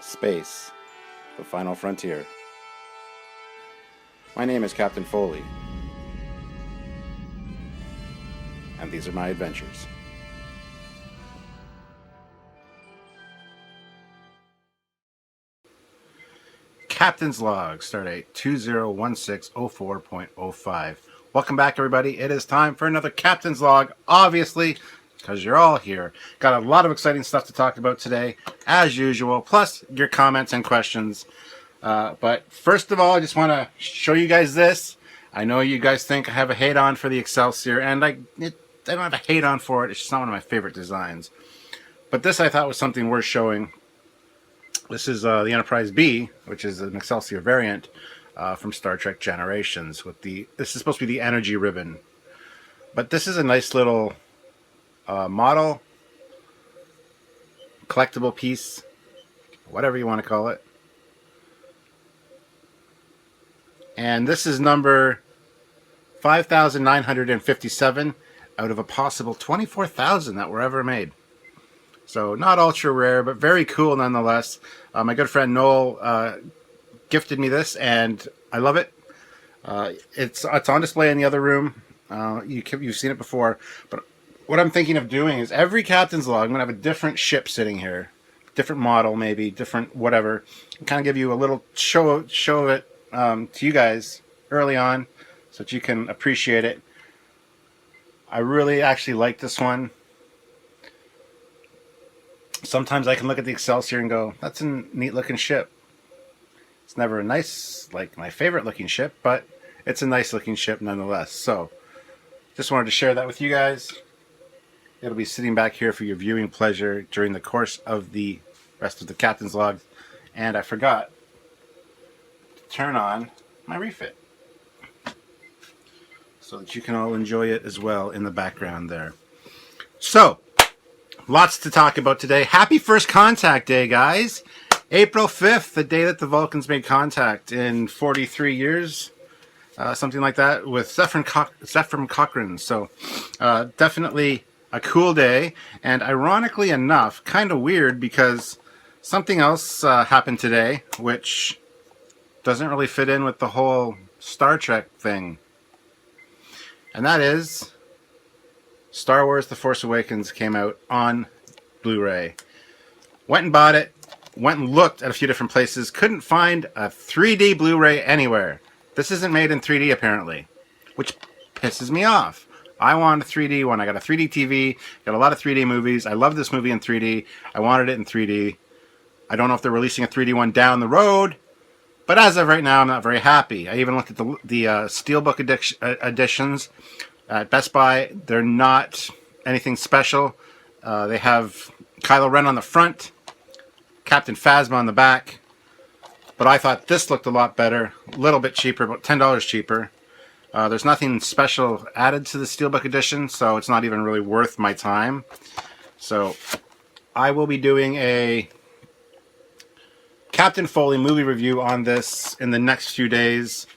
Space, the final frontier. My name is Captain Foley, and these are my adventures. Captain's Log, Stardate 201604.05. Welcome back, everybody. It is time for another Captain's Log, obviously, because you're all here. Got a lot of exciting stuff to talk about today, as usual, plus your comments and questions. But first of all, I just want to show you guys this. I know you guys think I have a hate-on for the Excelsior, and I don't have a hate-on for it. It's just not one of my favorite designs. But this I thought was something worth showing. This is the Enterprise B, which is an Excelsior variant from Star Trek Generations. This is supposed to be the energy ribbon. But this is a nice little model, collectible piece, whatever you want to call it. And this is number 5,957 out of a possible 24,000 that were ever made. So not ultra rare, but very cool nonetheless. My good friend Noel gifted me this, and I love it. It's on display in the other room. You've seen it before, but what I'm thinking of doing is every Captain's Log, I'm going to have a different ship sitting here, different model maybe, different whatever, and kind of give you a little show of it to you guys early on, so that you can appreciate it. I really actually like this one. Sometimes I can look at the Excelsior and go, that's a neat looking ship. It's never a nice, like my favorite looking ship, but it's a nice looking ship nonetheless. So just wanted to share that with you guys. It'll be sitting back here for your viewing pleasure during the course of the rest of the Captain's Log. And I forgot to turn on my refit, so that you can all enjoy it as well in the background there. So, lots to talk about today. Happy First Contact Day, guys. April 5th, the day that the Vulcans made contact in 43 years. Something like that, with Zephyr Cochrane. So, definitely a cool day. And ironically enough, kind of weird, because something else happened today, which doesn't really fit in with the whole Star Trek thing. And that is Star Wars The Force Awakens came out on Blu-ray. Went and bought it. Went and looked at a few different places. Couldn't find a 3D Blu-ray anywhere. This isn't made in 3D apparently, which pisses me off. I wanted a 3D one. I got a 3D TV. Got a lot of 3D movies. I love this movie in 3D. I wanted it in 3D. I don't know if they're releasing a 3D one down the road, but as of right now, I'm not very happy. I even looked at the Steelbook editions at Best Buy. They're not anything special. They have Kylo Ren on the front, Captain Phasma on the back. But I thought this looked a lot better, a little bit cheaper, about $10 cheaper. There's nothing special added to the Steelbook edition, so it's not even really worth my time. So I will be doing a Captain Foley movie review on this in the next few days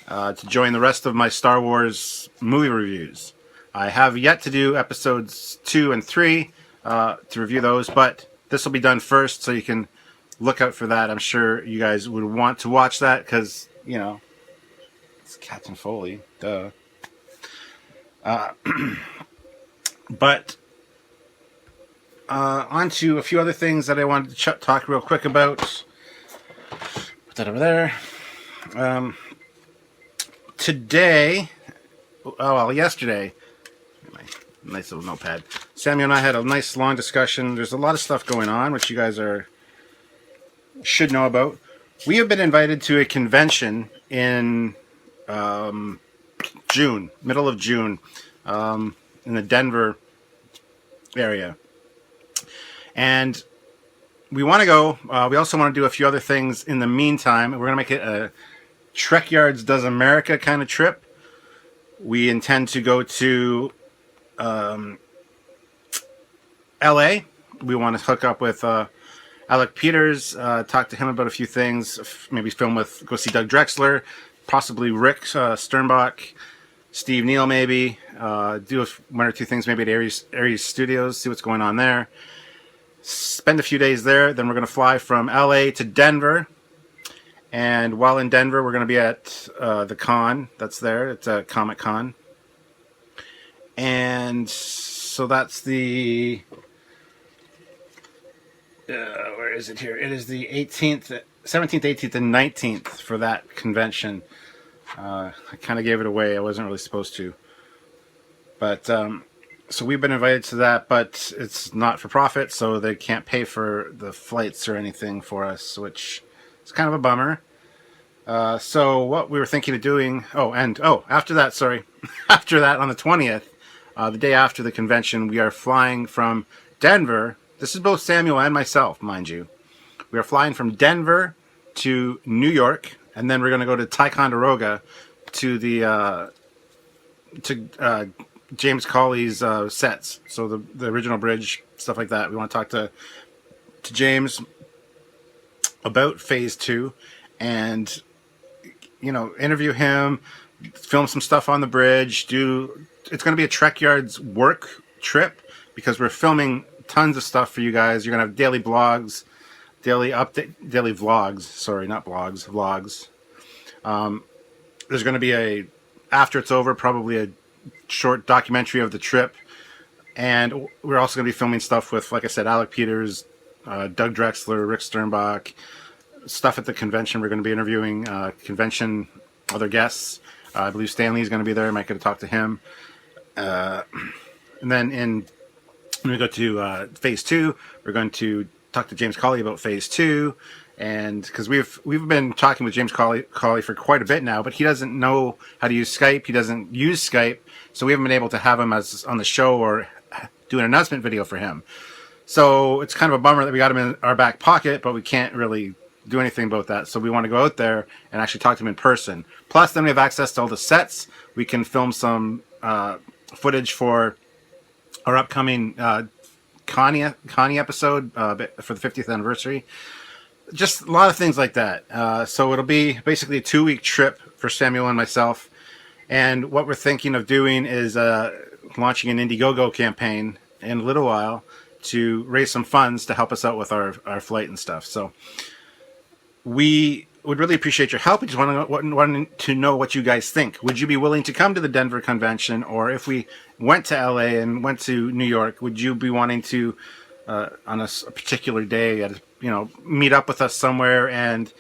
to join the rest of my Star Wars movie reviews. I have yet to do episodes 2 and 3 to review those, but this will be done first, so you can look out for that. I'm sure you guys would want to watch that because, you know, it's Captain Foley. Duh. But on to a few other things that I wanted to talk real quick about. Put that over there. Yesterday, my nice little notepad, Samuel and I had a nice long discussion. There's a lot of stuff going on, which you guys should know about. We have been invited to a convention in June, middle of June, in the Denver area. And we want to go. We also want to do a few other things in the meantime. We're going to make it a Trekyards Does America kind of trip. We intend to go to LA. We want to hook up with Alec Peters, talk to him about a few things, maybe go see Doug Drexler, possibly Rick Sternbach, Steve Neal maybe, do one or two things maybe at Aries Studios, see what's going on there. spend a few days there. Then we're going to fly from LA to Denver. And while in Denver, we're going to be at the con that's there. It's a Comic Con. And so that's the... where is it here? It is the 18th, 17th, 18th, and 19th for that convention. I kind of gave it away. I wasn't really supposed to. But, so we've been invited to that, but it's not for profit, so they can't pay for the flights or anything for us, which is kind of a bummer. So what we were thinking of doing... after that, sorry. After that, on the 20th, the day after the convention, we are flying from Denver. This is both Samuel and myself, mind you. We are flying from Denver to New York, and then we're going to go to Ticonderoga to the James Cawley's sets. So the original bridge, stuff like that. We want to talk to James about Phase 2 and, interview him, film some stuff on the bridge. It's going to be a Trekyards work trip because we're filming tons of stuff for you guys. You're going to have daily vlogs. Sorry, not blogs, vlogs. There's going to be after it's over, probably a short documentary of the trip. And we're also going to be filming stuff with, like I said, Alec Peters, Doug Drexler, Rick Sternbach, stuff at the convention. We're going to be interviewing convention other guests. I believe Stanley is going to be there. I might get to talk to him. And then when we go to Phase 2, we're going to talk to James Cawley about Phase 2. And because we've been talking with James Cawley for quite a bit now, but he doesn't know how to use Skype. He doesn't use Skype. So we haven't been able to have him as on the show or do an announcement video for him. So it's kind of a bummer that we got him in our back pocket, but we can't really do anything about that. So we want to go out there and actually talk to him in person. Plus, then we have access to all the sets. We can film some footage for our upcoming Connie episode for the 50th anniversary. Just a lot of things like that. So it'll be basically a 2-week trip for Samuel and myself. And what we're thinking of doing is launching an Indiegogo campaign in a little while to raise some funds to help us out with our flight and stuff. So we would really appreciate your help. We just want to know what you guys think. Would you be willing to come to the Denver convention? Or if we went to LA and went to New York, would you be wanting to, on a particular day, meet up with us somewhere and,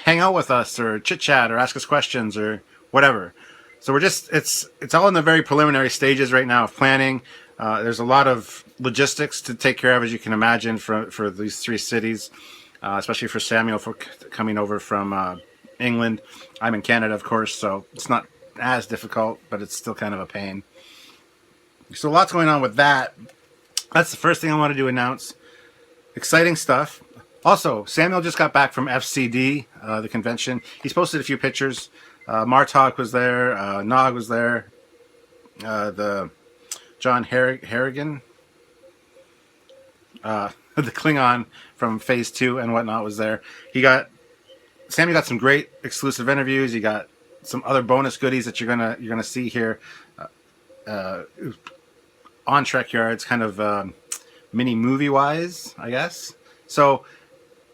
hang out with us or chit chat or ask us questions or whatever. So we're just, it's all in the very preliminary stages right now of planning. There's a lot of logistics to take care of, as you can imagine, for these 3 cities, especially for Samuel for coming over from England. I'm in Canada, of course, so it's not as difficult, but it's still kind of a pain. So lots going on with that. That's the first thing I wanted to announce. Exciting stuff. Also, Samuel just got back from FCD, the convention. He's posted a few pictures. Martok was there. Nog was there. The John Harrigan, the Klingon from Phase 2 and whatnot was there. Samuel got some great exclusive interviews. You got some other bonus goodies that you're gonna see here on Trekyards, kind of mini movie wise, I guess. So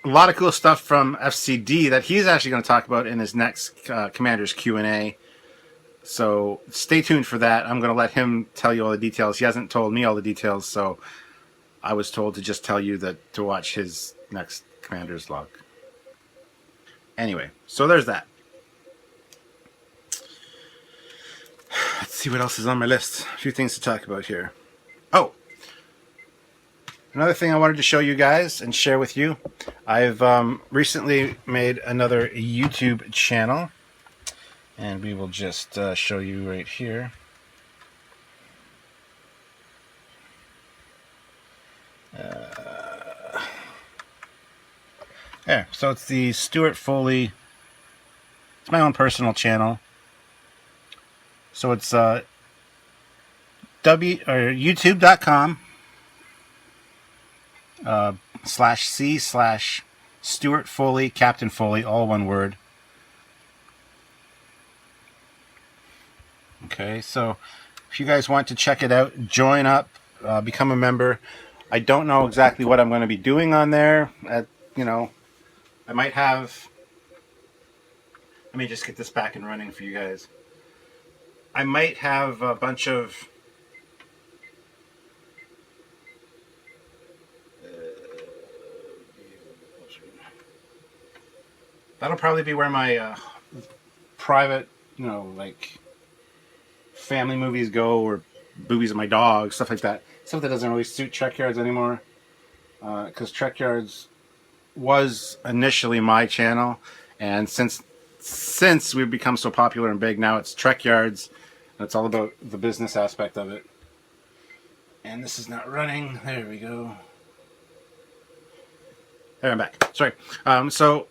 a lot of cool stuff from FCD that he's actually going to talk about in his next Commander's Q&A. So stay tuned for that. I'm going to let him tell you all the details. He hasn't told me all the details, so I was told to just tell you to watch his next Commander's log. Anyway, so there's that. Let's see what else is on my list. A few things to talk about here. Oh, another thing I wanted to show you guys and share with you. I've recently made another YouTube channel, and we will just show you right here. There, so it's the Stuart Foley. It's my own personal channel. So it's youtube.com /C/Stuart Foley, Captain Foley, all one word. Okay, so if you guys want to check it out, join up, become a member. I don't know exactly what I'm going to be doing on there. I might have. Let me just get this back and running for you guys. I might have a bunch of. That'll probably be where my private, like family movies go, or movies of my dog, stuff like that. Stuff that doesn't really suit Trekyards anymore, because Trekyards was initially my channel, and since we've become so popular and big, now it's Trekyards, and it's all about the business aspect of it. And this is not running. There we go. There, I'm back. Sorry. So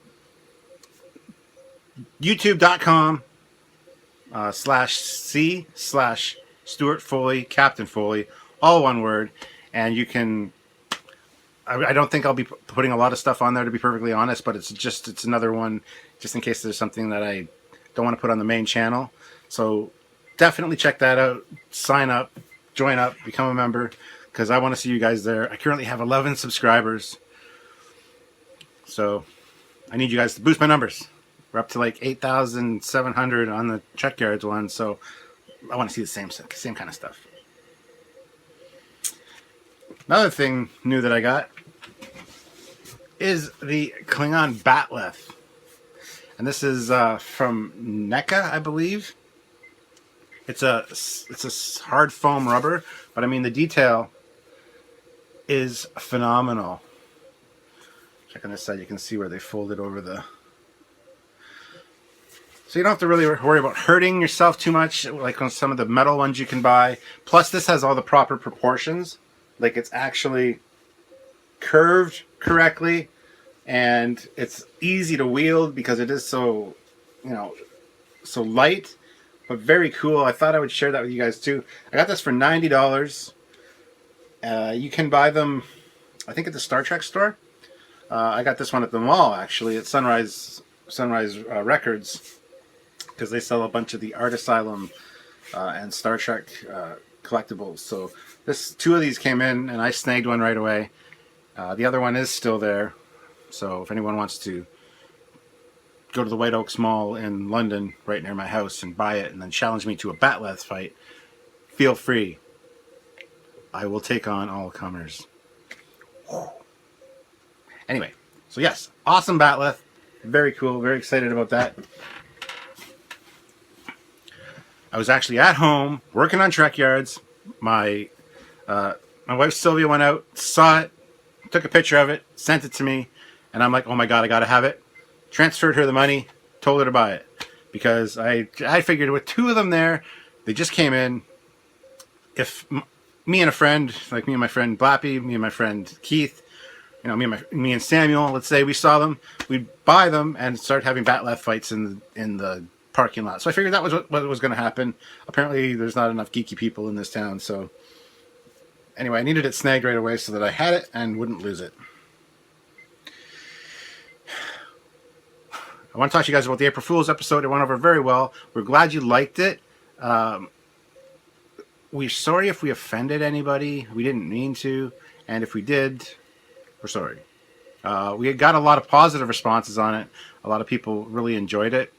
youtube.com /C/Stuart Foley, Captain Foley, all one word. And you can, I don't think I'll be putting a lot of stuff on there, to be perfectly honest, but it's another one just in case there's something that I don't want to put on the main channel. So definitely check that out. Sign up, join up, become a member, because I want to see you guys there. I currently have 11 subscribers. So I need you guys to boost my numbers. We're up to like 8,700 on the Trekyards one, so I want to see the same kind of stuff. Another thing new that I got is the Klingon Batleth. And this is from NECA, I believe. It's a hard foam rubber, but I mean the detail is phenomenal. Check on this side, you can see where they folded over the... So you don't have to really worry about hurting yourself too much, like on some of the metal ones you can buy. Plus, this has all the proper proportions. Like, it's actually curved correctly, and it's easy to wield because it is so, so light, but very cool. I thought I would share that with you guys too. I got this for $90. You can buy them, I think, at the Star Trek store. I got this one at the mall, actually, at Sunrise Records, because they sell a bunch of the Art Asylum and Star Trek collectibles. So two of these came in, and I snagged one right away. The other one is still there. So if anyone wants to go to the White Oaks Mall in London, right near my house, and buy it, and then challenge me to a Batleth fight, feel free. I will take on all comers. Anyway, so yes, awesome Batleth. Very cool. Very excited about that. I was actually at home working on Trekyards. My wife Sylvia went out, saw it, took a picture of it, sent it to me, and I'm like, oh my god, I gotta have it. Transferred her the money, told her to buy it, because I figured with two of them there, they just came in. If me and a friend, like me and my friend Blappy, me and my friend Keith, me and Samuel, let's say we saw them, we'd buy them and start having Batleth fights in the parking lot. So I figured that was what was going to happen. Apparently there's not enough geeky people in this town, so anyway, I needed it snagged right away so that I had it and wouldn't lose it. I want to talk to you guys about the April Fool's episode. It went over very well. We're glad you liked it. We're sorry if we offended anybody. We didn't mean to, and if we did, we're sorry. We got a lot of positive responses on it. A lot of people really enjoyed it.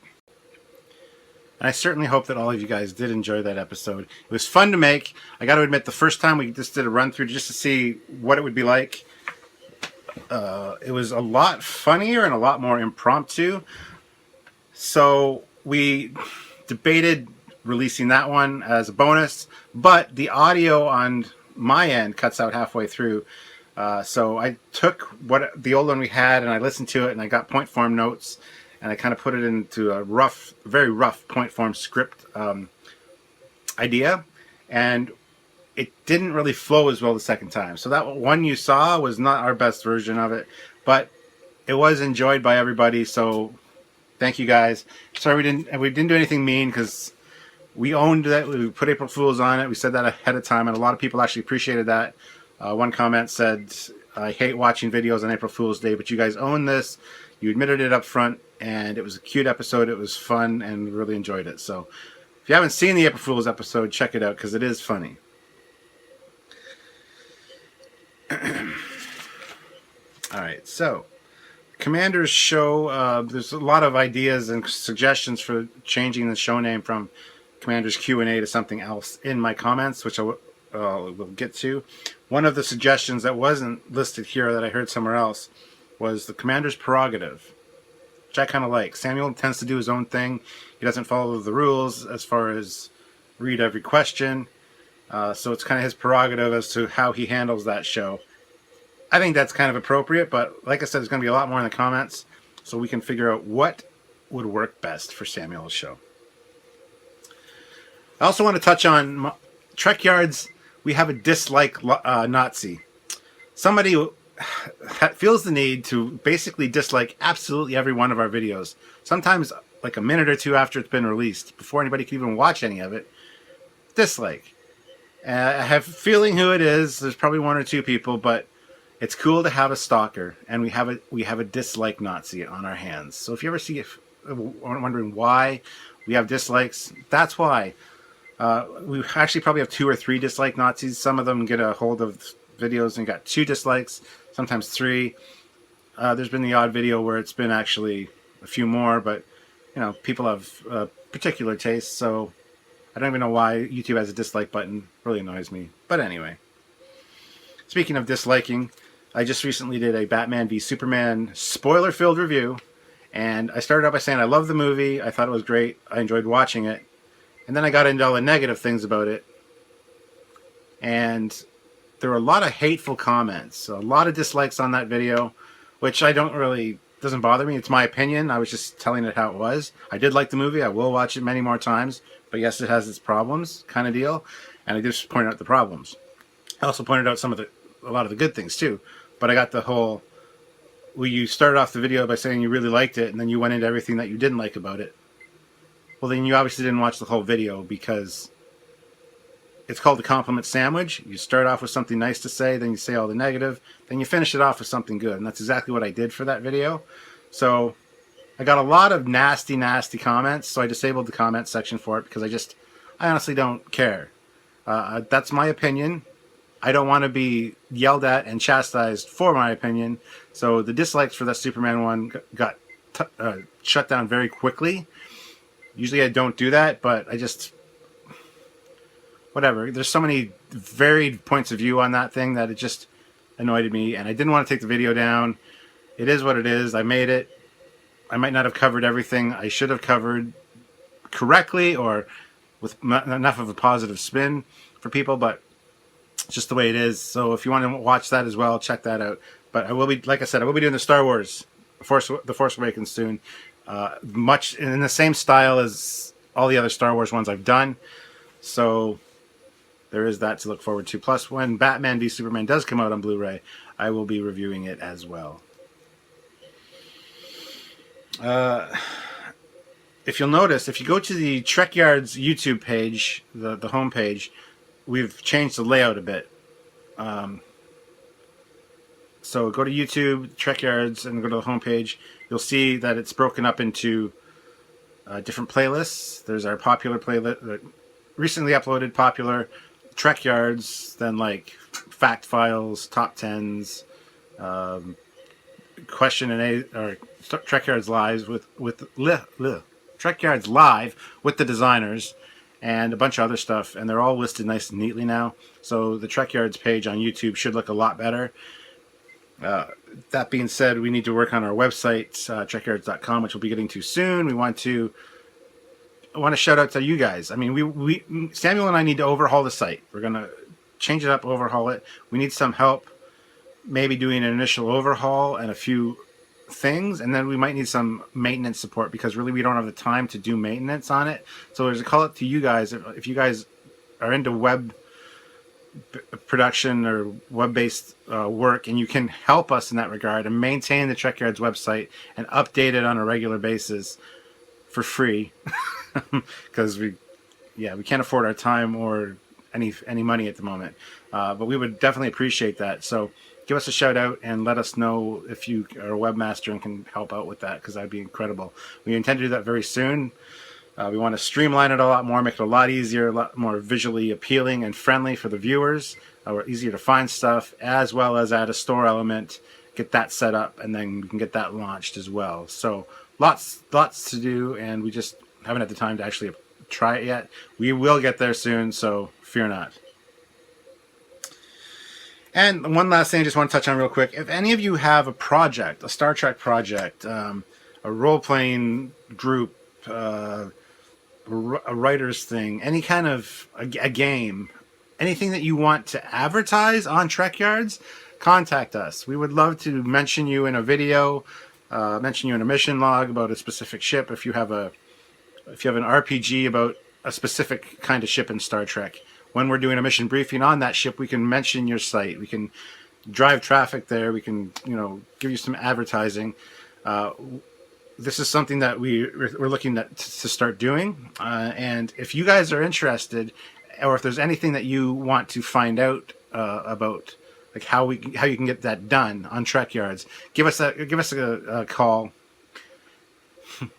And I certainly hope that all of you guys did enjoy that episode. It was fun to make. I got to admit, the first time we just did a run through just to see what it would be like, it was a lot funnier and a lot more impromptu. So we debated releasing that one as a bonus, but the audio on my end cuts out halfway through. So I took the old one we had and I listened to it, and I got point form notes, and I kind of put it into a very rough point form script idea, and it didn't really flow as well the second time. So that one you saw was not our best version of it, but it was enjoyed by everybody. So thank you guys. Sorry we didn't do anything mean, because we owned that. We put April Fools on it. We said that ahead of time, and a lot of people actually appreciated that. One comment said, I hate watching videos on April Fool's Day, but you guys own this. You admitted it up front, and it was a cute episode. It was fun, and really enjoyed it. So if you haven't seen the April Fool's episode, check it out, because it is funny. All right, so Commander's show. There's a lot of ideas and suggestions for changing the show name from Commander's Q&A to something else in my comments, which I will get to. One of the suggestions that wasn't listed here that I heard somewhere else was the Commander's Prerogative, which I kind of like. Samuel tends to do his own thing. He doesn't follow the rules as far as read every question. So it's kind of his prerogative as to how he handles that show. I think that's kind of appropriate, but like I said, there's going to be a lot more in the comments, so we can figure out what would work best for Samuel's show. I also want to touch on Trekyards. We have a dislike Nazi. Somebody feels the need to basically dislike absolutely every one of our videos. Sometimes like a minute or two after it's been released, before anybody can even watch any of it. Dislike. I have a feeling who it is. There's probably one or two people, but it's cool to have a stalker, and we have a dislike Nazi on our hands. So if you ever see it, wondering why we have dislikes, that's why. We actually probably have 2 or 3 dislike Nazis. Some of them get a hold of videos and got 2 dislikes, sometimes 3. There's been the odd video where it's been actually a few more, but you know, people have particular tastes, so I don't even know why YouTube has a dislike button. It really annoys me. But anyway, speaking of disliking, I just recently did a Batman v Superman spoiler-filled review, and I started out by saying I love the movie, I thought it was great, I enjoyed watching it, and then I got into all the negative things about it, and there were a lot of hateful comments, a lot of dislikes on that video, which doesn't bother me. It's my opinion. I was just telling it how it was. I did like the movie. I will watch it many more times, but yes, it has its problems, kind of deal, and I just pointed out the problems. I also pointed out a lot of the good things too, but I got the whole, well, you started off the video by saying you really liked it, and then you went into everything that you didn't like about it. Well, then you obviously didn't watch the whole video, because it's called the compliment sandwich. You start off with something nice to say, then you say all the negative, then you finish it off with something good, and that's exactly what I did for that video. So I got a lot of nasty, nasty comments, so I disabled the comment section for it, because I honestly don't care. That's my opinion. I don't want to be yelled at and chastised for my opinion. So the dislikes for that Superman one got shut down very quickly. Usually I don't do that, but whatever. There's so many varied points of view on that thing that it just annoyed me, and I didn't want to take the video down. It is what it is. I made it. I might not have covered everything I should have covered correctly or with enough of a positive spin for people, but it's just the way it is. So if you want to watch that as well, check that out. But I will be, like I said, I will be doing the Star Wars, the Force Awakens soon. Much in the same style as all the other Star Wars ones I've done. So there is that to look forward to. Plus, when Batman v Superman does come out on Blu-ray, I will be reviewing it as well. If you'll notice, if you go to the Trekyards YouTube page, the home page, we've changed the layout a bit. So go to YouTube, Trekyards, and go to the home page. You'll see that it's broken up into different playlists. There's our popular playlist, recently uploaded popular, Trekyards, then like fact files, top 10s, question and A, or Trekyards live Trekyards live with the designers, and a bunch of other stuff, and they're all listed nice and neatly now. So the Trekyards page on YouTube should look a lot better. That being said, we need to work on our website, trekyards.com, which we'll be getting to soon. I want to shout out to you guys. I mean, Samuel and I need to overhaul the site. We're going to change it up, overhaul it. We need some help, maybe doing an initial overhaul and a few things, and then we might need some maintenance support, because really we don't have the time to do maintenance on it. So there's a call out to you guys. If you guys are into web production or web-based work, and you can help us in that regard and maintain the Trekyards website and update it on a regular basis for free, because we can't afford our time or any money at the moment, but we would definitely appreciate that. So give us a shout out and let us know if you are a webmaster and can help out with that, because that'd be incredible. We intend to do that very soon. We want to streamline it a lot more, make it a lot easier, a lot more visually appealing and friendly for the viewers, or easier to find stuff, as well as add a store element get that set up, and then we can get that launched as well. So lots to do, and we just haven't had the time to actually try it yet. We will get there soon, so fear not. And one last thing I just want to touch on real quick. If any of you have a project, a Star Trek project, a role-playing group, a writer's thing, any kind of a game, anything that you want to advertise on Trekyards, contact us. We would love to mention you in a video, mention you in a mission log about a specific ship. If you have an RPG about a specific kind of ship in Star Trek, when we're doing a mission briefing on that ship, we can mention your site. We can drive traffic there. We can, give you some advertising. This is something that we're looking to start doing. And if you guys are interested, or if there's anything that you want to find out about, like how you can get that done on Trekyards, give us a call.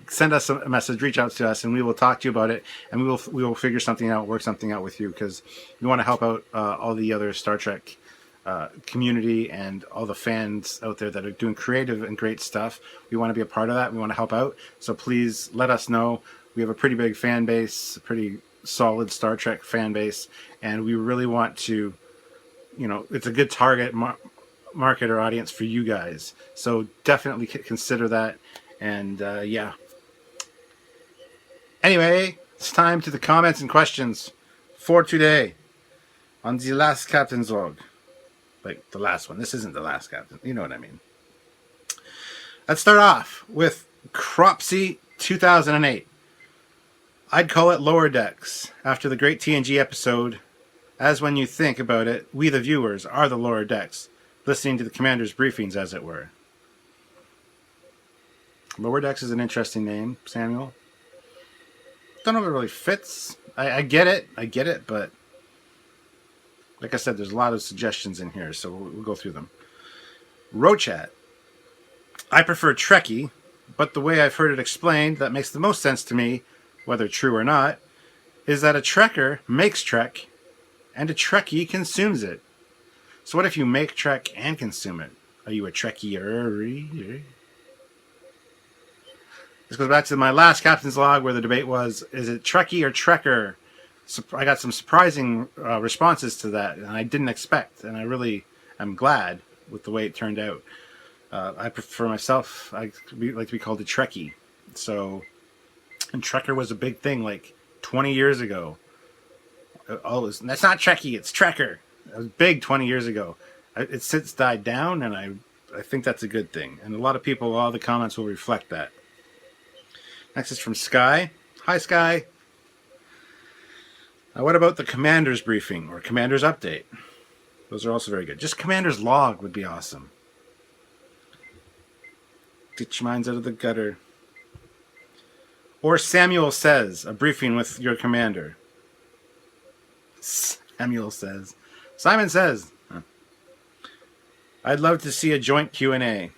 Send us a message, reach out to us, and we will talk to you about it, and we will figure something out, work something out with you, because we want to help out all the other Star Trek community and all the fans out there that are doing creative and great stuff. We want to be a part of that. We want to help out. So please let us know. We have a pretty big fan base, a pretty solid Star Trek fan base, and we really want to, it's a good target market or audience for you guys. So definitely consider that. And yeah. Anyway, it's time to the comments and questions for today on the last Captain's Log. Like the last one. This isn't the last Captain. You know what I mean. Let's start off with Cropsy 2008. I'd call it Lower Decks. After the great TNG episode, as when you think about it, we the viewers are the Lower Decks, listening to the commander's briefings, as it were. Lower Decks is an interesting name, Samuel. Don't know if it really fits. I get it, but like I said, there's a lot of suggestions in here, so we'll go through them. Rochat. I prefer Trekkie, but the way I've heard it explained that makes the most sense to me, whether true or not, is that a Trekker makes Trek, and a Trekkie consumes it. So what if you make Trek and consume it? Are you a Trekkie? This goes back to my last Captain's Log where the debate was, is it Trekkie or Trekker? I got some surprising responses to that, and I didn't expect, and I really am glad with the way it turned out. I prefer myself, I like to be called a Trekkie. So, and Trekker was a big thing like 20 years ago. That's not Trekkie, it's Trekker. It was big 20 years ago. It's since died down, and I think that's a good thing. And a lot of people, all the comments will reflect that. Next is from Sky. Hi, Sky. What about the Commander's Briefing or Commander's Update? Those are also very good. Just Commander's Log would be awesome. Get your minds out of the gutter. Or Samuel Says, a briefing with your commander. Samuel Says. Simon Says. I'd love to see a joint Q&A.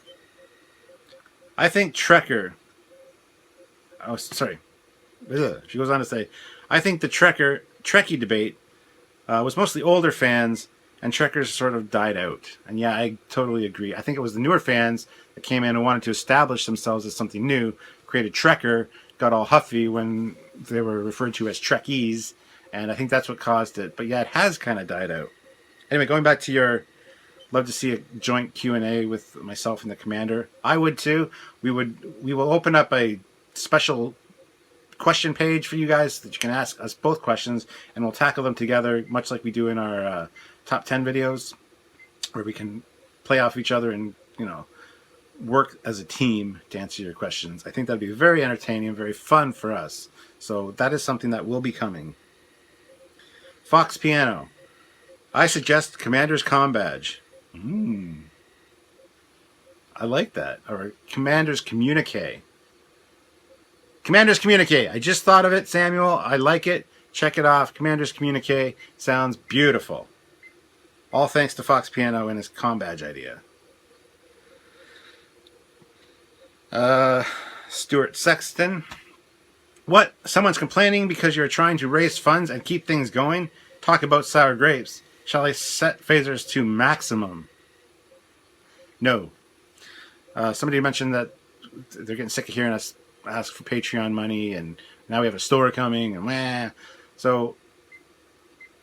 I think Trekker... Oh, sorry. She goes on to say, I think the Trekkie debate was mostly older fans, and Trekkers sort of died out. And yeah, I totally agree. I think it was the newer fans that came in and wanted to establish themselves as something new, created Trekker, got all huffy when they were referred to as Trekkies, and I think that's what caused it. But yeah, it has kind of died out. Anyway, going back to your love to see a joint Q&A with myself and the commander. I would too. We will open up a special question page for you guys that you can ask us both questions, and we'll tackle them together, much like we do in our top 10 videos, where we can play off each other and work as a team to answer your questions. I think that'd be very entertaining and very fun for us. So that is something that will be coming. Fox Piano. I suggest Commander's Comm Badge. I like that. Or Commander's Communique. Commander's Communique. I just thought of it, Samuel. I like it. Check it off. Commander's Communique. Sounds beautiful. All thanks to Fox Piano and his comm badge idea. Stuart Sexton. What? Someone's complaining because you're trying to raise funds and keep things going? Talk about sour grapes. Shall I set phasers to maximum? No. Somebody mentioned that they're getting sick of hearing us ask for Patreon money, and now we have a store coming, and meh. So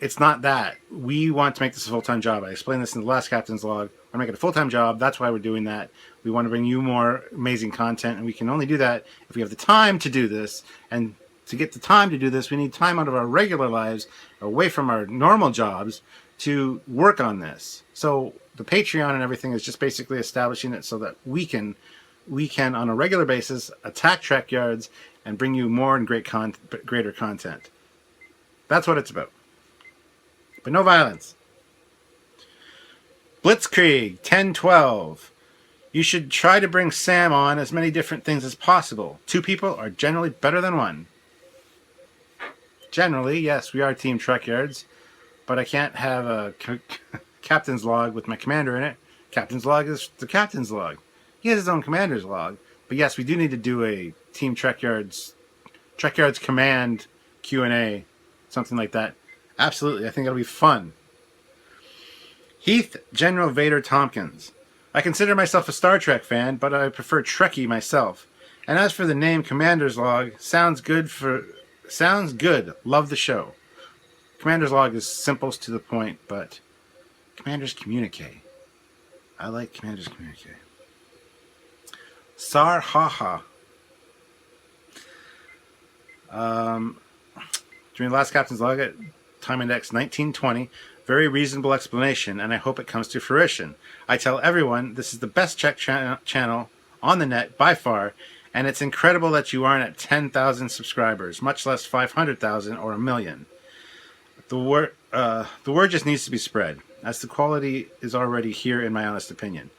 it's not that. We want to make this a full-time job. I explained this in the last Captain's Log. We're making it a full-time job. That's why we're doing that. We want to bring you more amazing content, and we can only do that if we have the time to do this. And to get the time to do this, we need time out of our regular lives, away from our normal jobs, to work on this. So the Patreon and everything is just basically establishing it so that we can on a regular basis attack Trekyards and bring you more and greater content. That's what it's about. But no violence. Blitzkrieg 1012. You should try to bring Sam on as many different things as possible. 2 people are generally better than 1. Generally, yes, we are Team Trekyards, but I can't have a Captain's Log with my commander in it. Captain's Log is the Captain's Log. He has his own Commander's Log. But yes, we do need to do a Team Trekyards Command Q&A, something like that. Absolutely, I think it'll be fun. Heath General Vader Tompkins. I consider myself a Star Trek fan, but I prefer Trekkie myself. And as for the name Commander's Log, sounds good. Love the show. Commander's Log is simple to the point, but Commander's Communique. I like Commander's Communique. Sar Haha. During the last Captain's Log at Time Index 1920, very reasonable explanation, and I hope it comes to fruition. I tell everyone this is the best Czech channel on the net by far, and it's incredible that you aren't at 10,000 subscribers, much less 500,000 or 1 million. The word just needs to be spread, as the quality is already here, in my honest opinion.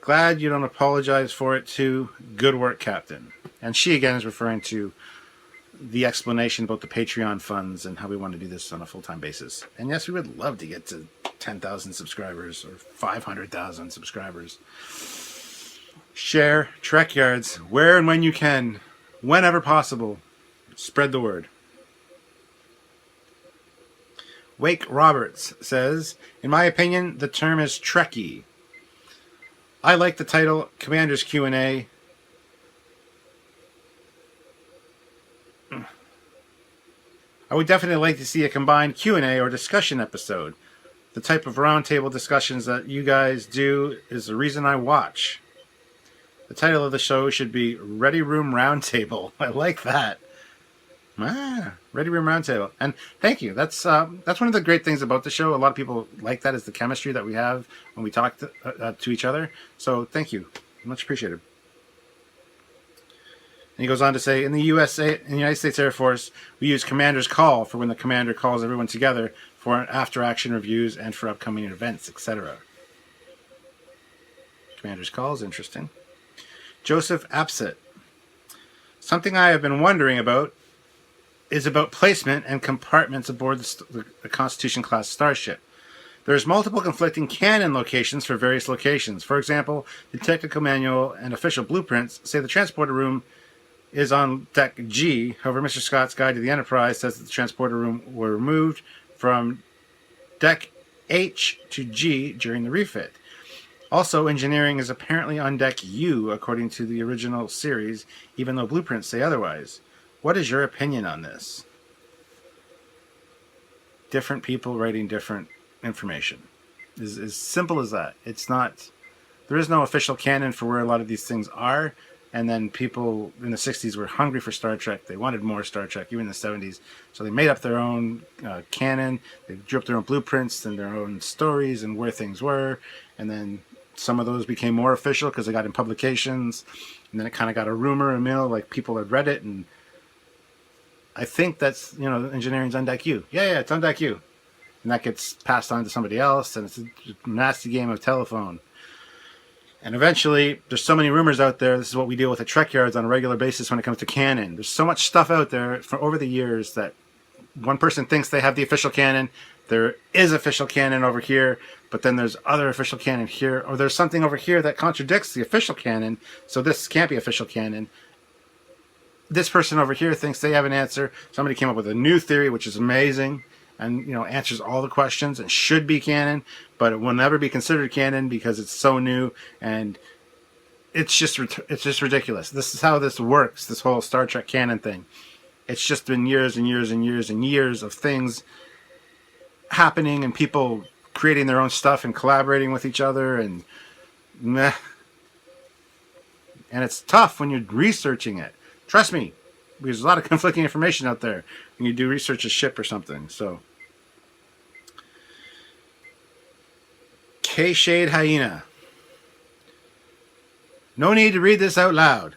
Glad you don't apologize for it too. Good work, Captain. And she again is referring to the explanation about the Patreon funds and how we want to do this on a full-time basis. And yes, we would love to get to 10,000 subscribers or 500,000 subscribers. Share Trekyards where and when you can, whenever possible. Spread the word. Wake Roberts says, in my opinion, the term is Trekkie. I like the title Commander's Q&A. I would definitely like to see a combined Q&A or discussion episode. The type of roundtable discussions that you guys do is the reason I watch. The title of the show should be Ready Room Roundtable. I like that. Ready Room Roundtable. And thank you. That's one of the great things about the show. A lot of people like that, is the chemistry that we have when we talk to each other. So thank you. Much appreciated. And he goes on to say, in the United States Air Force, we use Commander's Call for when the commander calls everyone together for after-action reviews and for upcoming events, etc. Commander's Call is interesting. Joseph Apsit. Something I have been wondering about is about placement and compartments aboard the Constitution-class starship. There's multiple conflicting canon locations for various locations. For example, the technical manual and official blueprints say the transporter room is on deck G. However, Mr. Scott's Guide to the Enterprise says that the transporter room were removed from deck H to G during the refit. Also, engineering is apparently on deck U, according to the original series, even though blueprints say otherwise. What is your opinion on this? Different people writing different information. Is as simple as that. It's not. There is no official canon for where a lot of these things are. And then people in the 60s were hungry for Star Trek. They wanted more Star Trek, even in the 70s. So they made up their own canon. They drew up their own blueprints and their own stories and where things were. And then some of those became more official because they got in publications. And then it kind of got a rumor mill, like people had read it. And I think that's, engineering's on deck U. Yeah, it's on deck U. And that gets passed on to somebody else. And it's a nasty game of telephone. And eventually, there's so many rumors out there. This is what we deal with at Trekyards on a regular basis when it comes to canon. There's so much stuff out there for over the years that one person thinks they have the official canon. There is official canon over here, but then there's other official canon here. Or there's something over here that contradicts the official canon, so this can't be official canon. This person over here thinks they have an answer. Somebody came up with a new theory, which is amazing, and answers all the questions and should be canon, but it will never be considered canon because it's so new, and it's just ridiculous. This is how this works. This whole Star Trek canon thing. It's just been years and years and years and years of things happening and people creating their own stuff and collaborating with each other and meh. And it's tough when you're researching it. Trust me, because there's a lot of conflicting information out there when you do research a ship or something. So, K-Shade Hyena. No need to read this out loud.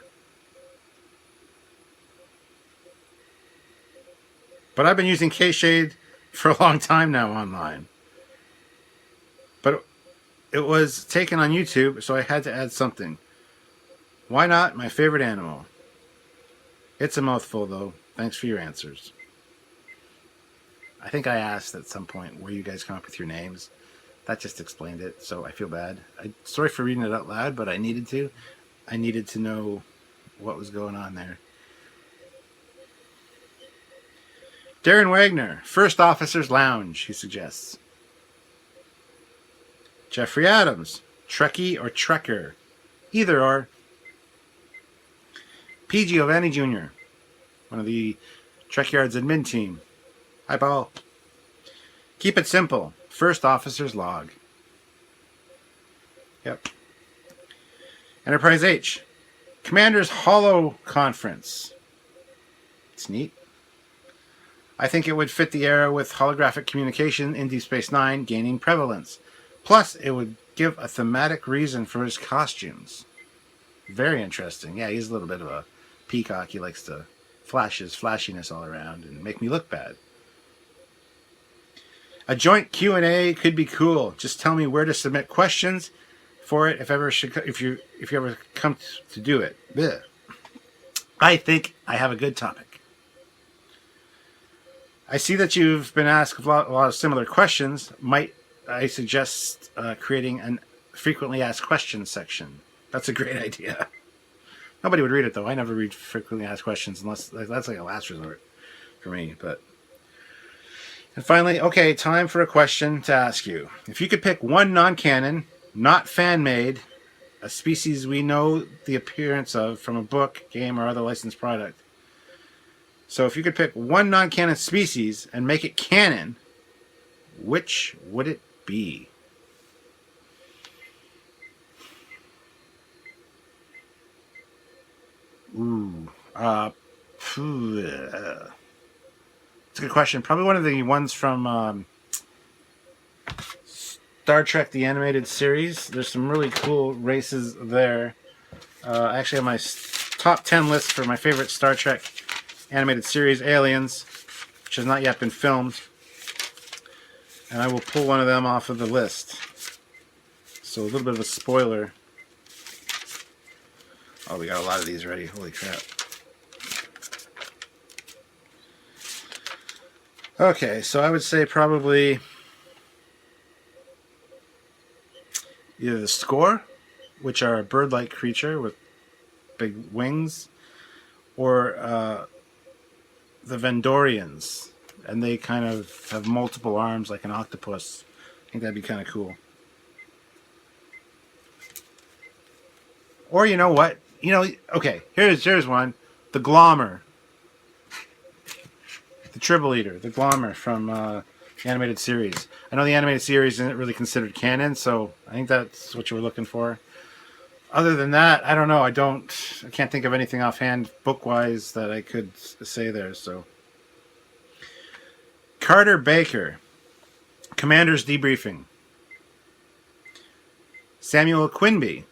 But I've been using K-Shade for a long time now online. But it was taken on YouTube, so I had to add something. Why not my favorite animal? It's a mouthful, though. Thanks for your answers. I think I asked at some point where you guys come up with your names. That just explained it, so I feel bad. Sorry for reading it out loud, but I needed to. I needed to know what was going on there. Darren Wagner, First Officer's Lounge, he suggests. Jeffrey Adams, Trekkie or Trekker? Either or. P. Giovanni Jr., one of the Trekyards admin team. Hi, Paul. Keep it simple. First Officer's Log. Yep. Enterprise H. Commander's Hollow Conference. It's neat. I think it would fit the era with holographic communication in Deep Space Nine gaining prevalence. Plus, it would give a thematic reason for his costumes. Very interesting. Yeah, he's a little bit of a peacock. He likes to flash his flashiness all around and make me look bad. A joint Q&A could be cool. Just tell me where to submit questions for it if you ever come to do it. Blech. I think I have a good topic. I see that you've been asked a lot of similar questions. Might I suggest creating an frequently asked questions section? That's a great idea. Nobody would read it, though. I never read frequently asked questions unless that's like a last resort for me. And finally, okay, time for a question to ask you. If you could pick one non-canon, not fan-made, a species we know the appearance of from a book, game, or other licensed product. So if you could pick one non-canon species and make it canon, which would it be? Ooh. It's a good question. Probably one of the ones from Star Trek, the animated series. There's some really cool races there. I actually have my top 10 list for my favorite Star Trek animated series, Aliens, which has not yet been filmed. And I will pull one of them off of the list. So a little bit of a spoiler. Oh, we got a lot of these already. Holy crap. Okay, so I would say probably either the Score, which are a bird-like creature with big wings, or the Vendorians, and they kind of have multiple arms like an octopus. I think that'd be kind of cool. Or you know what? Okay, here's one. The Glommer. The Tribble Eater, the Glommer from the animated series. I know the animated series isn't really considered canon, so I think that's what you were looking for. Other than that, I don't know. I can't think of anything offhand book-wise that I could say there, so. Carter Baker, Commander's Debriefing. Samuel Quinby,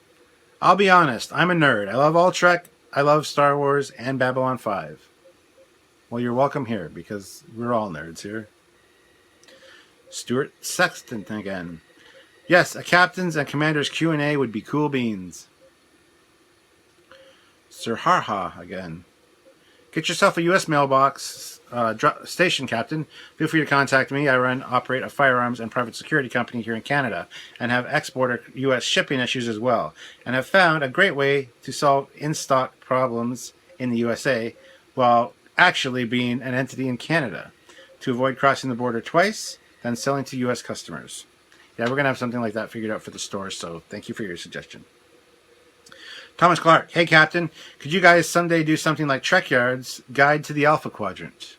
I'll be honest, I'm a nerd. I love all Trek, I love Star Wars, and Babylon 5. Well, you're welcome here, because we're all nerds here. Stuart Sexton again. Yes, a captain's and commander's Q&A would be cool beans. Sir Harha again. Get yourself a U.S. mailbox station captain. Feel free to contact me. I operate a firearms and private security company here in Canada and have exporter U.S. shipping issues as well, and have found a great way to solve in-stock problems in the USA while actually being an entity in Canada to avoid crossing the border twice, then selling to U.S. customers. Yeah, we're going to have something like that figured out for the store, so thank you for your suggestion. Thomas Clark. Hey, Captain. Could you guys someday do something like Trekyards Guide to the Alpha Quadrant?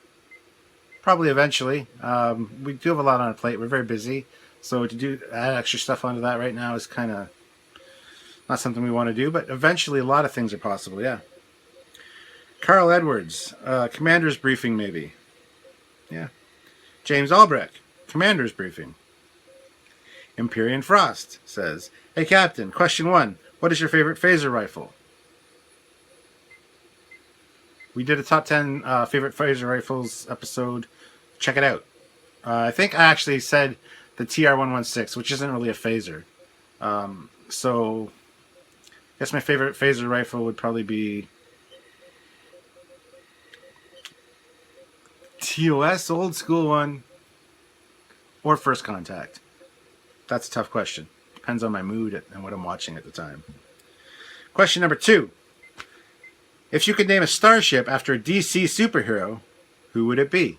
Probably eventually. We do have a lot on our plate. We're very busy. So to add extra stuff onto that right now is kind of not something we want to do. But eventually a lot of things are possible, yeah. Carl Edwards. Commander's Briefing, maybe. Yeah. James Albrecht. Commander's Briefing. Empyrean Frost says, hey, Captain. Question 1. What is your favorite phaser rifle? We did a top 10 favorite phaser rifles episode. Check it out. I think I actually said the TR-116, which isn't really a phaser. So I guess my favorite phaser rifle would probably be TOS, old school one, or First Contact. That's a tough question. Depends on my mood and what I'm watching at the time. Question number 2. If you could name a starship after a DC superhero, who would it be?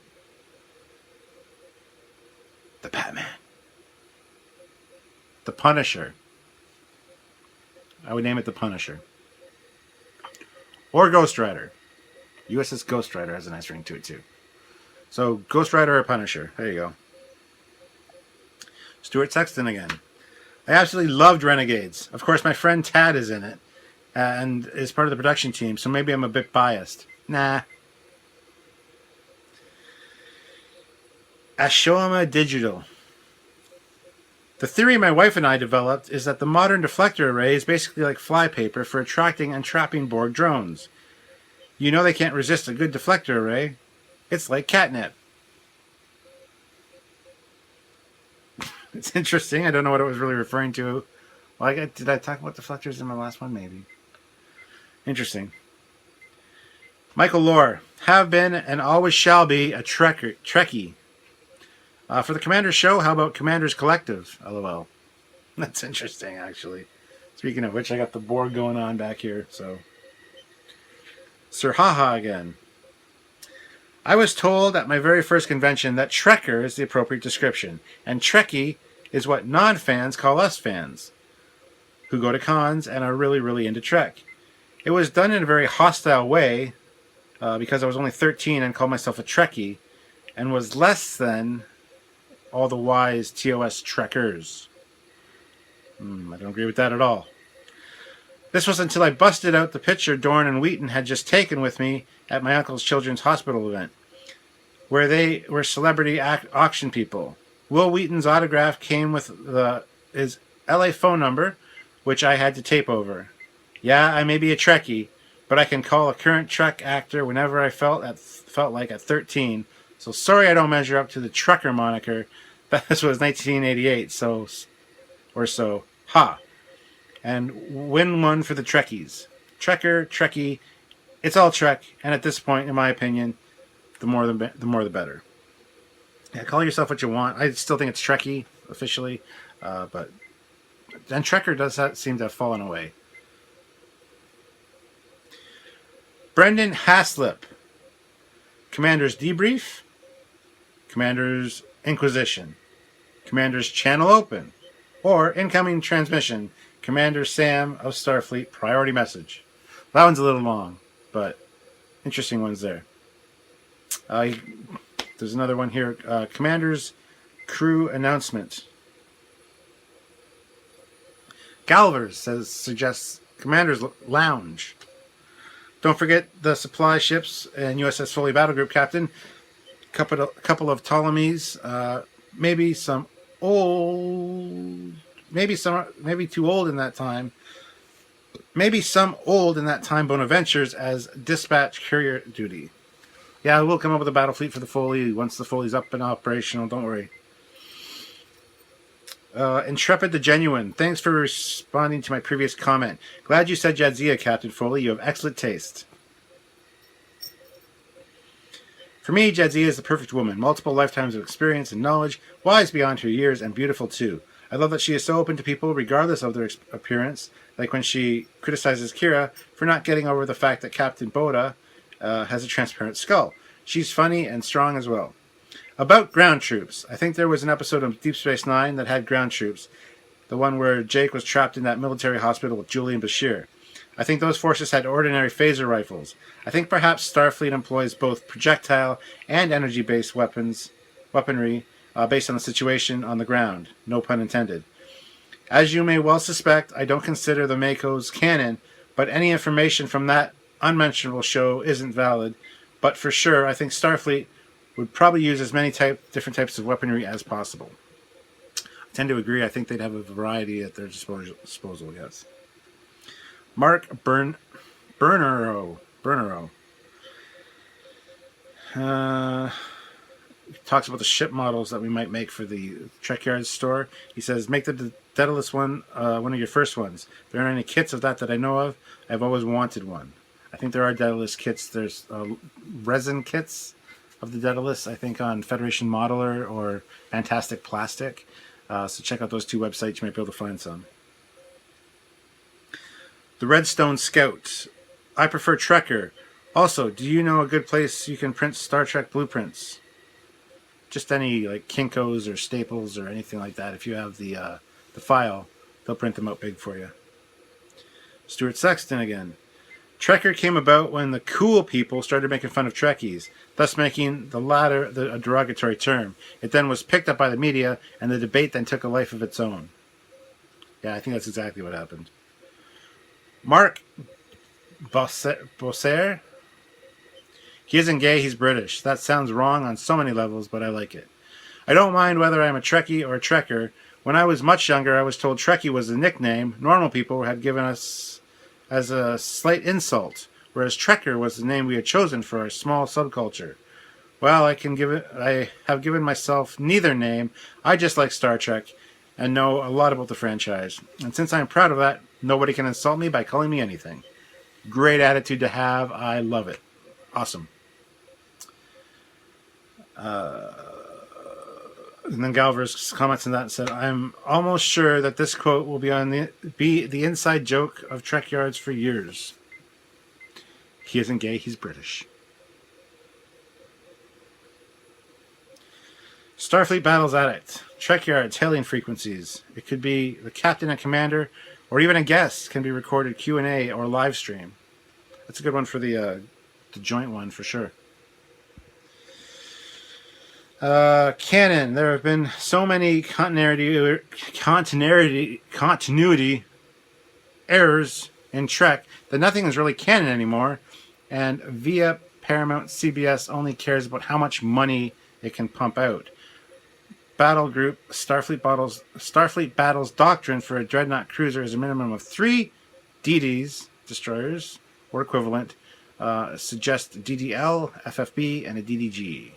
The Batman. The Punisher. I would name it the Punisher. Or Ghost Rider. USS Ghost Rider has a nice ring to it too. So Ghost Rider or Punisher. There you go. Stuart Sexton again. I absolutely loved Renegades. Of course, my friend Tad is in it and is part of the production team, so maybe I'm a bit biased. Nah. Ashoma Digital. The theory my wife and I developed is that the modern deflector array is basically like flypaper for attracting and trapping Borg drones. You know they can't resist a good deflector array. It's like catnip. It's interesting. I don't know what it was really referring to. Well, did I talk about deflectors in my last one? Maybe. Interesting. Michael Lohr. Have been and always shall be a Trekkie. For the Commander's show, how about Commander's Collective? LOL. That's interesting, actually. Speaking of which, I got the Borg going on back here, so. Sir Haha again. I was told at my very first convention that Trekker is the appropriate description, and Trekkie is what non-fans call us fans, who go to cons and are really, really into Trek. It was done in a very hostile way, because I was only 13 and called myself a Trekkie, and was less than all the wise TOS Trekkers. I don't agree with that at all. This was until I busted out the picture Dorn and Wheaton had just taken with me at my uncle's children's hospital event, where they were celebrity auction people. Will Wheaton's autograph came with his LA phone number, which I had to tape over. Yeah, I may be a Trekkie, but I can call a current Trek actor whenever I felt like at 13. So sorry I don't measure up to the Trekker moniker. This was 1988, so. Ha. And win one for the Trekkies. Trekker, Trekkie, it's all Trek, and at this point, in my opinion, the more the better. Yeah, call yourself what you want. I still think it's Trekkie, officially, but and Trekker does seem to have fallen away. Brendan Haslip. Commander's Debrief. Commander's Inquisition. Commander's Channel Open. Or Incoming Transmission. Commander Sam of Starfleet Priority Message. That one's a little long, but interesting ones there. There's another one here. Commander's Crew Announcement. Galvers suggests Commander's Lounge. Don't forget the supply ships and USS Foley Battle Group Captain. Couple of Ptolemies. Maybe some old. Maybe too old in that time. Maybe some old in that time Bonaventures as dispatch courier duty. Yeah, we'll come up with a battle fleet for the Foley once the Foley's up and operational. Don't worry. Intrepid the Genuine. Thanks for responding to my previous comment. Glad you said Jadzia, Captain Foley. You have excellent taste. For me, Jadzia is the perfect woman. Multiple lifetimes of experience and knowledge, wise beyond her years, and beautiful too. I love that she is so open to people regardless of their appearance, like when she criticizes Kira for not getting over the fact that Captain Boda has a transparent skull. She's funny and strong as well. About ground troops. I think there was an episode of Deep Space Nine that had ground troops. The one where Jake was trapped in that military hospital with Julie and Bashir. I think those forces had ordinary phaser rifles. I think perhaps Starfleet employs both projectile and energy-based weaponry based on the situation on the ground. No pun intended. As you may well suspect, I don't consider the Mako's canon, but any information from that unmentionable show isn't valid. But for sure, I think Starfleet would probably use as many different types of weaponry as possible. I tend to agree. I think they'd have a variety at their disposal, yes. Mark Bernero talks about the ship models that we might make for the Trekyards store. He says, make the Daedalus one one of your first ones. There aren't any kits of that I know of. I've always wanted one. I think there are Daedalus kits. There's resin kits of the Daedalus, I think, on Federation Modeler or Fantastic Plastic. So check out those two websites. You might be able to find some. The Redstone Scout. I prefer Trekker. Also, do you know a good place you can print Star Trek blueprints? Just any like Kinko's or Staples or anything like that. If you have the file, they'll print them out big for you. Stuart Sexton again. Trekker came about when the cool people started making fun of Trekkies, thus making the latter a derogatory term. It then was picked up by the media, and the debate then took a life of its own. Yeah, I think that's exactly what happened. Mark Bosser. He isn't gay, he's British. That sounds wrong on so many levels, but I like it. I don't mind whether I'm a Trekkie or a Trekker. When I was much younger, I was told Trekkie was a nickname normal people had given us as a slight insult, whereas Trekker was the name we had chosen for our small subculture. Well, I have given myself neither name. I just like Star Trek and know a lot about the franchise. And since I'm proud of that, nobody can insult me by calling me anything. Great attitude to have. I love it. Awesome. And then Galvers comments on that and said, I'm almost sure that this quote will be the inside joke of Trekyards for years. He isn't gay, he's British. Starfleet Battles Addict. Trekyards hailing frequencies. It could be the captain and commander, or even a guest can be recorded Q&A or live stream. That's a good one for the joint one for sure. Canon. There have been so many continuity errors in Trek that nothing is really canon anymore, and via Paramount CBS only cares about how much money it can pump out. Battle Group Starfleet Battles Doctrine for a Dreadnought cruiser is a minimum of 3 DDs, destroyers, or equivalent. Suggest DDL, FFB, and a DDG.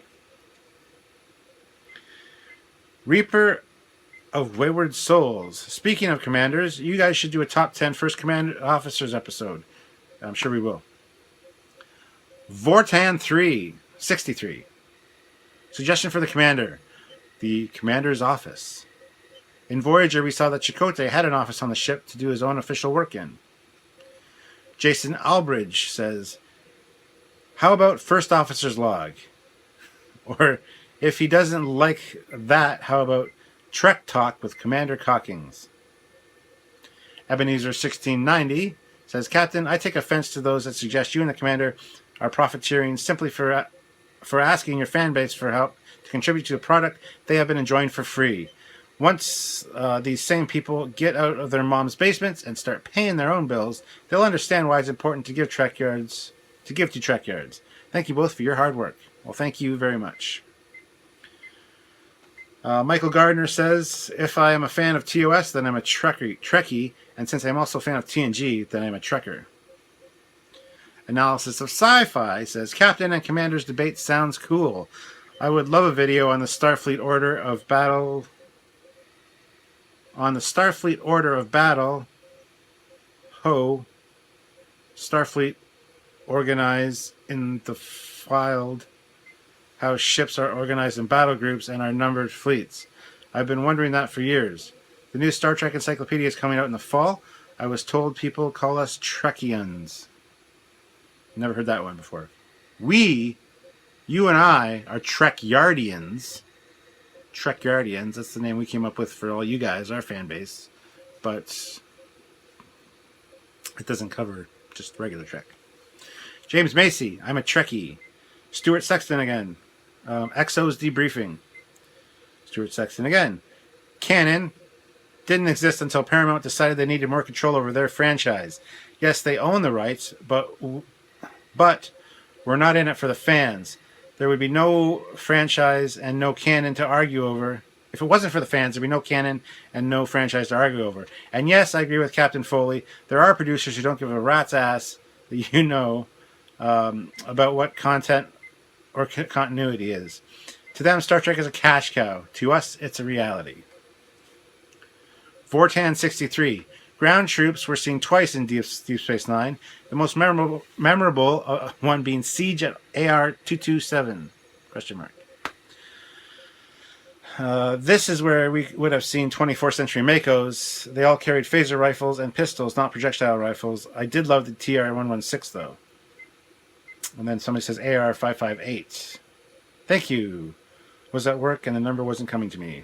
Reaper of Wayward Souls. Speaking of commanders, you guys should do a top 10 first command officers episode. I'm sure we will. Vortan 3, 63. Suggestion for the commander. The commander's office. In Voyager, we saw that Chakotay had an office on the ship to do his own official work in. Jason Albridge says, how about first officer's log? Or if he doesn't like that, how about Trek Talk with Commander Cockings? Ebenezer 1690 says, Captain, I take offense to those that suggest you and the commander are profiteering simply for asking your fan base for help to contribute to a product they have been enjoying for free. Once these same people get out of their mom's basements and start paying their own bills, they'll understand why it's important to give to Trekyards. Thank you both for your hard work. Well, thank you very much. Michael Gardner says, if I am a fan of TOS, then I'm a Trekkie, and since I'm also a fan of TNG, then I'm a Trekker. Analysis of Sci-Fi says, Captain and Commander's debate sounds cool. I would love a video on the Starfleet Order of Battle. Starfleet organize in the filed how ships are organized in battle groups and our numbered fleets. I've been wondering that for years. The new Star Trek Encyclopedia is coming out in the fall. I was told people call us Trekians. Never heard that one before. You and I are Trekyardians. Trekyardians, that's the name we came up with for all you guys, our fan base. But It doesn't cover just regular Trek. James Macy, I'm a Trekkie. Stuart Sexton again. Exo's debriefing. Stuart Sexton again. Canon didn't exist until Paramount decided they needed more control over their franchise. Yes, they own the rights, but we're not in it for the fans. There would be no franchise and no canon to argue over. If it wasn't for the fans, there'd be no canon and no franchise to argue over. And yes, I agree with Captain Foley. There are producers who don't give a rat's ass, you know, about what content or continuity is. To them, Star Trek is a cash cow. To us, it's a reality. Vortan63. Ground troops were seen twice in Deep Space Nine. The most memorable one being Siege at AR-227? Question mark. This is where we would have seen 24th century Makos. They all carried phaser rifles and pistols, not projectile rifles. I did love the TR-116 though. And then somebody says AR-558. Thank you. Was at work and the number wasn't coming to me.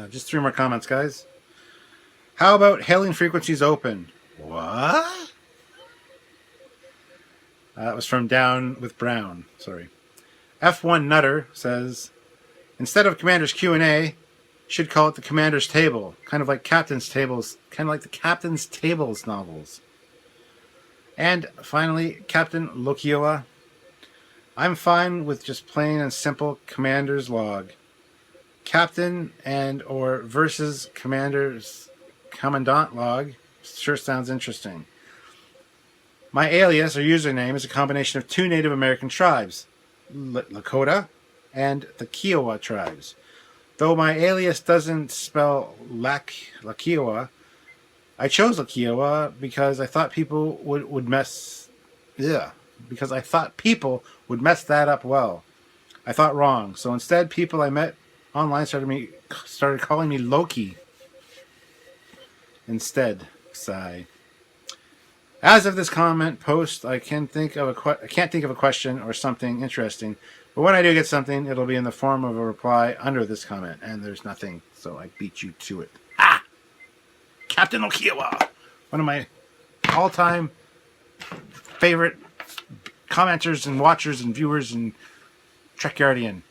Just 3 more comments, guys. How about hailing frequencies open? What? That was from Down with Brown. Sorry. F1 Nutter says, instead of Commander's Q&A, should call it the Commander's Table. Kind of like Captain's Tables. Kind of like the Captain's Tables novels. And finally, Captain Lokioa. I'm fine with just plain and simple Commander's Log. Captain and or versus Commander's Commandant Log sure sounds interesting. My alias or username is a combination of 2 Native American tribes, Lakota and the Kiowa tribes. Though my alias doesn't spell Lakiowa, I chose Lakiowa because I thought people would mess that up well. I thought wrong. So instead, people I met online started calling me Loki. Instead, sigh. As of this comment post, I can't think of a question or something interesting. But when I do get something, it'll be in the form of a reply under this comment, and there's nothing, so I beat you to it. Ah, Captain Okiowa, one of my all-time favorite commenters and watchers and viewers and Trekyardian.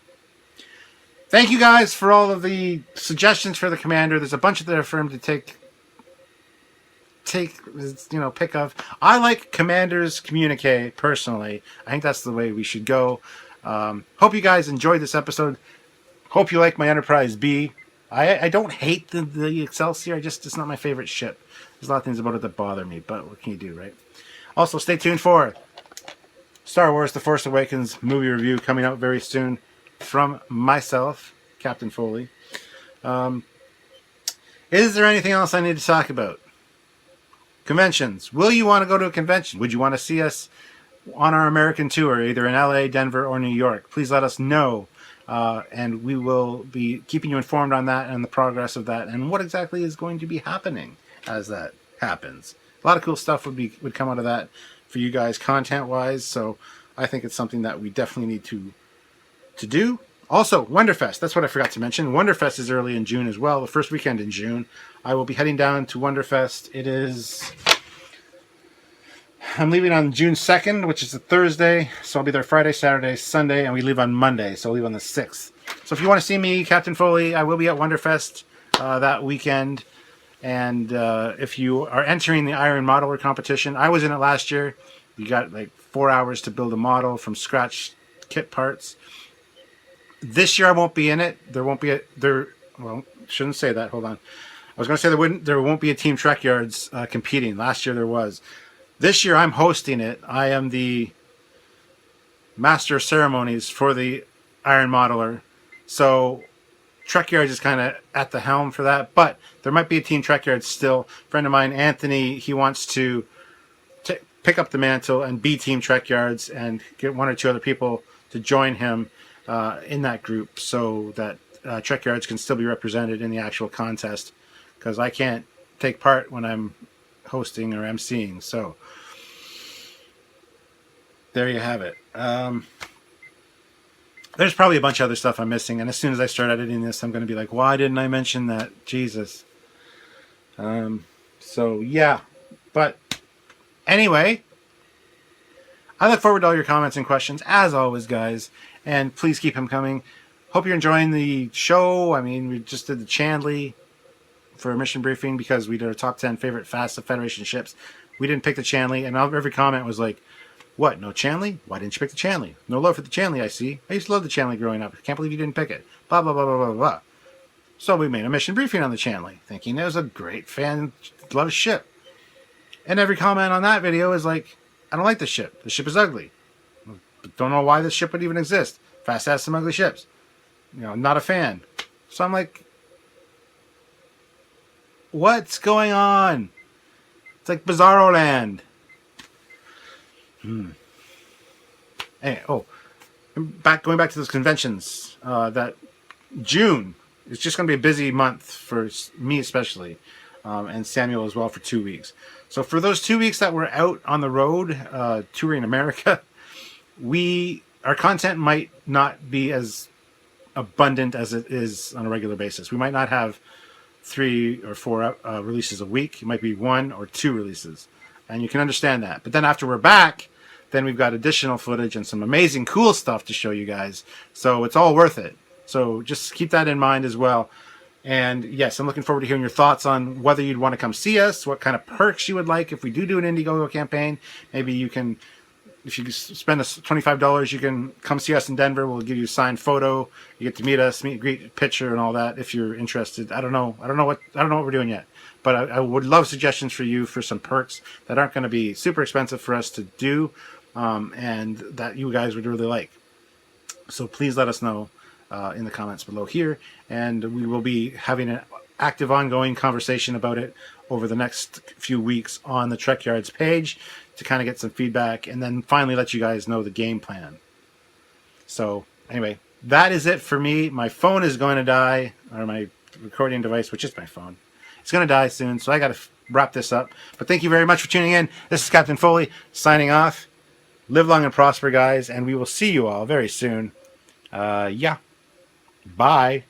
Thank you guys for all of the suggestions for the commander. There's a bunch of there for him to pick of. I like commanders communique personally. I think that's the way we should go. Hope you guys enjoyed this episode. Hope you like my Enterprise B. I don't hate the Excelsior. It's not my favorite ship. There's a lot of things about it that bother me, but what can you do, right? Also, stay tuned for Star Wars The Force Awakens movie review coming out very soon from myself, Captain Foley. Is there anything else I need to talk about? Conventions. Will you want to go to a convention? Would you want to see us on our American tour, either in LA, Denver, or New York? Please let us know. And we will be keeping you informed on that and the progress of that and what exactly is going to be happening as that happens. A lot of cool stuff would come out of that for you guys content-wise, so I think it's something that we definitely need to do. Also, Wonderfest. That's what I forgot to mention. Wonderfest is early in June as well, the first weekend in June. I will be heading down to Wonderfest. I'm leaving on June 2nd, which is a Thursday, so I'll be there Friday, Saturday, Sunday, and we leave on Monday, so I'll leave on the 6th. So if you want to see me, Captain Foley, I will be at Wonderfest that weekend. And if you are entering the Iron Modeler competition, I was in it last year. You got like 4 hours to build a model from scratch kit parts. This year I won't be in it. Shouldn't say that. Hold on. I was going to say there won't be a Team Trekyards competing. Last year there was. This year I'm hosting it. I am the master of ceremonies for the Iron Modeler. So Trekyards is kind of at the helm for that. But there might be a Team Trekyards still. A friend of mine, Anthony, he wants to pick up the mantle and be Team Trekyards and get 1 or 2 other people to join him in that group so that Trekyards can still be represented in the actual contest, because I can't take part when I'm hosting or emceeing. So there you have it. There's probably a bunch of other stuff I'm missing, and as soon as I start editing this, I'm going to be like, why didn't I mention that? Jesus. So yeah, But anyway, I look forward to all your comments and questions, as always, guys. And please keep them coming. Hope you're enjoying the show. I mean, we just did the Chandley for a mission briefing because we did our top 10 favorite fast Federation ships. We didn't pick the Chandley, and every comment was like, what, no Chandley? Why didn't you pick the Chandley? No love for the Chandley, I see. I used to love the Chandley growing up. I can't believe you didn't pick it. Blah, blah, blah, blah, blah, blah. So we made a mission briefing on the Chandley, thinking it was a great fan-loved ship. And every comment on that video is like, I don't like this ship. The ship is ugly. But don't know why this ship would even exist. Fast has some ugly ships. You know, not a fan. So I'm like, what's going on? It's like Bizarro Land. Hey, going back to those conventions. That June is just going to be a busy month for me especially, and Samuel as well for 2 weeks. So for those 2 weeks that we're out on the road touring America, our content might not be as abundant as it is on a regular basis. We might not have 3 or 4 releases a week. It might be 1 or 2 releases, and you can understand that. But then after we're back, then we've got additional footage and some amazing cool stuff to show you guys. So it's all worth it. So just keep that in mind as well. And yes, I'm looking forward to hearing your thoughts on whether you'd want to come see us, what kind of perks you would like if we do an Indiegogo campaign. Maybe you can, if you spend us $25, you can come see us in Denver. We'll give you a signed photo. You get to meet us, greet, picture, and all that if you're interested. I don't know what we're doing yet, but I would love suggestions for you for some perks that aren't going to be super expensive for us to do, and that you guys would really like. So please let us know in the comments below here, and we will be having an active ongoing conversation about it over the next few weeks on the Trekyards page to kind of get some feedback, and then finally let you guys know the game plan. So anyway, that is it for me. My phone is going to die, or my recording device, which is my phone. It's going to die soon, so I got to wrap this up. But thank you very much for tuning in. This is Captain Foley signing off. Live long and prosper, guys, and we will see you all very soon. Yeah. Bye.